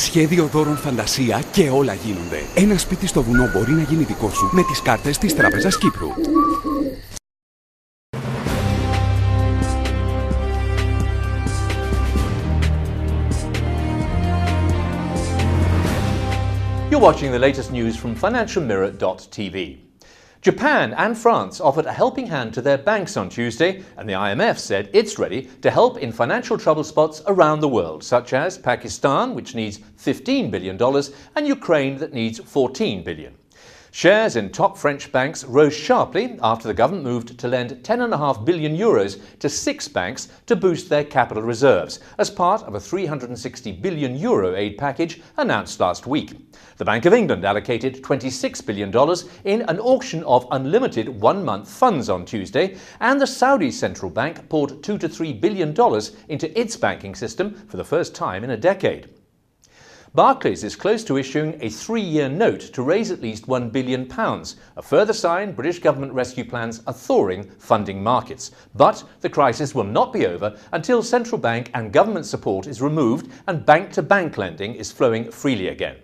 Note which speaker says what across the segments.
Speaker 1: Σχέδιο δώρων φαντασία και όλα γίνονται. Ένα σπίτι στο βουνό μπορεί να γίνει δικό σου με τις κάρτες της Τράπεζας Κύπρου.
Speaker 2: You're watching the latest news from financialmirror.tv. Japan and France offered a helping hand to their banks on Tuesday, and the IMF said it's ready to help in financial trouble spots around the world, such as Pakistan, which needs $15 billion, and Ukraine that needs $14 billion. Shares in top French banks rose sharply after the government moved to lend €10.5 billion to 6 banks to boost their capital reserves as part of a €360 billion aid package announced last week. The Bank of England allocated $26 billion in an auction of unlimited one-month funds on Tuesday, and the Saudi central bank poured $2 to $3 billion into its banking system for the first time in a decade. Barclays is close to issuing a 3-year note to raise at least £1 billion, a further sign British government rescue plans are thawing funding markets. But the crisis will not be over until central bank and government support is removed and bank-to-bank lending is flowing freely again.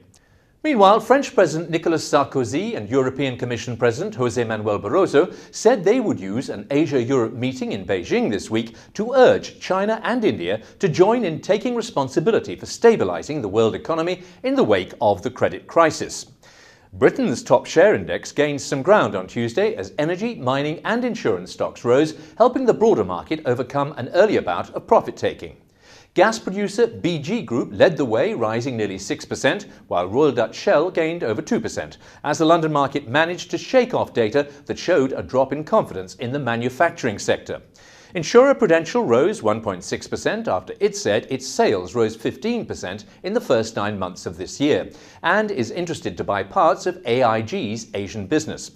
Speaker 2: Meanwhile, French President Nicolas Sarkozy and European Commission President José Manuel Barroso said they would use an Asia-Europe meeting in Beijing this week to urge China and India to join in taking responsibility for stabilising the world economy in the wake of the credit crisis. Britain's top share index gained some ground on Tuesday as energy, mining and insurance stocks rose, helping the broader market overcome an earlier bout of profit-taking. Gas producer BG Group led the way, rising nearly 6%, while Royal Dutch Shell gained over 2%, as the London market managed to shake off data that showed a drop in confidence in the manufacturing sector. Insurer Prudential rose 1.6% after it said its sales rose 15% in the first 9 months of this year, and is interested to buy parts of AIG's Asian business.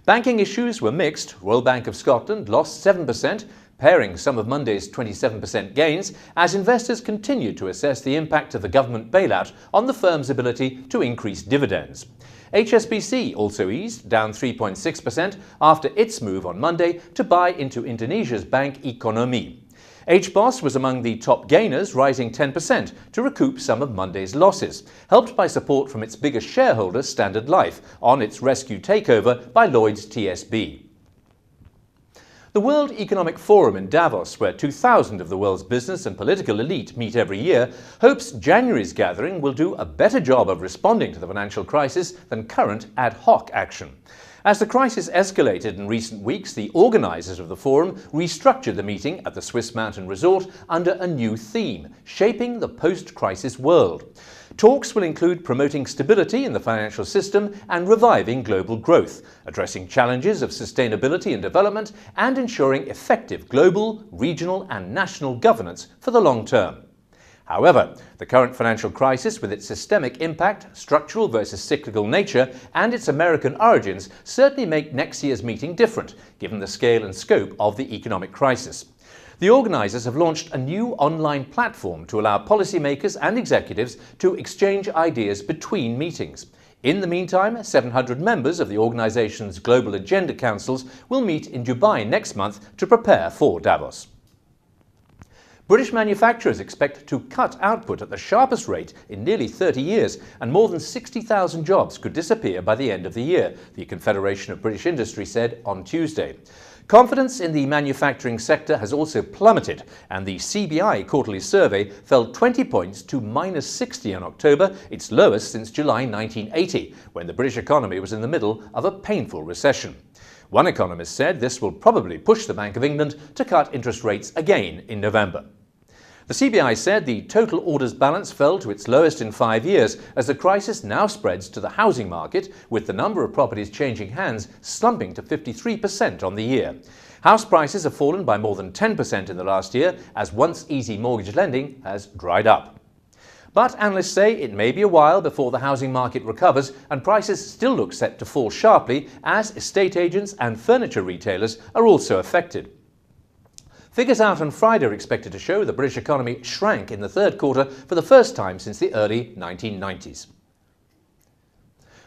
Speaker 2: Banking issues were mixed. Royal Bank of Scotland lost 7%, pairing some of Monday's 27% gains, as investors continued to assess the impact of the government bailout on the firm's ability to increase dividends. HSBC also eased, down 3.6% after its move on Monday to buy into Indonesia's bank Ekonomi. HBOS was among the top gainers, rising 10% to recoup some of Monday's losses, helped by support from its biggest shareholder, Standard Life, on its rescue takeover by Lloyds TSB. The World Economic Forum in Davos, where 2,000 of the world's business and political elite meet every year, hopes January's gathering will do a better job of responding to the financial crisis than current ad hoc action. As the crisis escalated in recent weeks, the organisers of the forum restructured the meeting at the Swiss mountain resort under a new theme: shaping the post-crisis world. Talks will include promoting stability in the financial system and reviving global growth, addressing challenges of sustainability and development, and ensuring effective global, regional and national governance for the long term. However, the current financial crisis, with its systemic impact, structural versus cyclical nature, and its American origins, certainly make next year's meeting different, given the scale and scope of the economic crisis. The organisers have launched a new online platform to allow policymakers and executives to exchange ideas between meetings. In the meantime, 700 members of the organisation's Global Agenda Councils will meet in Dubai next month to prepare for Davos. British manufacturers expect to cut output at the sharpest rate in nearly 30 years, and more than 60,000 jobs could disappear by the end of the year, the Confederation of British Industry said on Tuesday. Confidence in the manufacturing sector has also plummeted, and the CBI quarterly survey fell 20 points to minus 60 in October, its lowest since July 1980, when the British economy was in the middle of a painful recession. One economist said this will probably push the Bank of England to cut interest rates again in November. The CBI said the total orders balance fell to its lowest in 5 years as the crisis now spreads to the housing market, with the number of properties changing hands slumping to 53% on the year. House prices have fallen by more than 10% in the last year as once easy mortgage lending has dried up. But analysts say it may be a while before the housing market recovers, and prices still look set to fall sharply as estate agents and furniture retailers are also affected. Figures out on Friday are expected to show the British economy shrank in the third quarter for the first time since the early 1990s.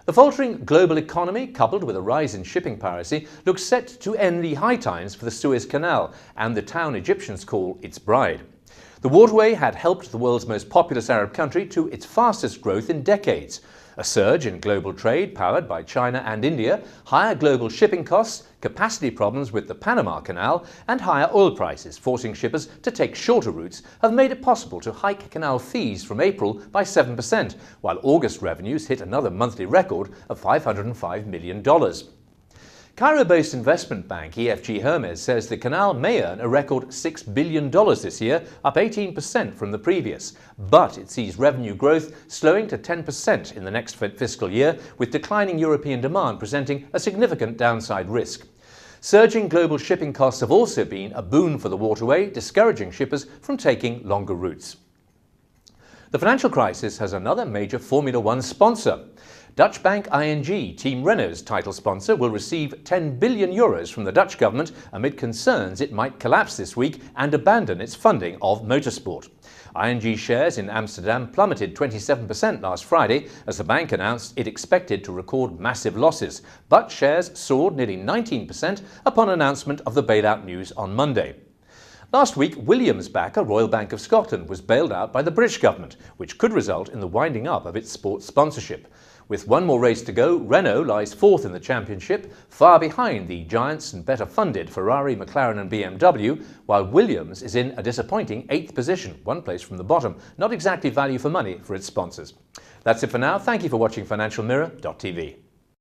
Speaker 2: The faltering global economy, coupled with a rise in shipping piracy, looks set to end the high times for the Suez Canal and the town Egyptians call its bride. The waterway had helped the world's most populous Arab country to its fastest growth in decades. A surge in global trade powered by China and India, higher global shipping costs, capacity problems with the Panama Canal, and higher oil prices forcing shippers to take shorter routes have made it possible to hike canal fees from April by 7%, while August revenues hit another monthly record of $505 million. Cairo-based investment bank EFG Hermes says the canal may earn a record $6 billion this year, up 18% from the previous. But it sees revenue growth slowing to 10% in the next fiscal year, with declining European demand presenting a significant downside risk. Surging global shipping costs have also been a boon for the waterway, discouraging shippers from taking longer routes. The financial crisis has another major Formula One sponsor. Dutch bank ING, Team Renault's title sponsor, will receive €10 billion from the Dutch government amid concerns it might collapse this week and abandon its funding of motorsport. ING shares in Amsterdam plummeted 27% last Friday as the bank announced it expected to record massive losses, but shares soared nearly 19% upon announcement of the bailout news on Monday. Last week, Williams backer Royal Bank of Scotland was bailed out by the British government, which could result in the winding up of its sports sponsorship. With one more race to go, Renault lies fourth in the championship, far behind the giants and better funded Ferrari, McLaren and BMW, while Williams is in a disappointing 8th position, one place from the bottom, not exactly value for money for its sponsors. That's it for now. Thank you for watching FinancialMirror.tv.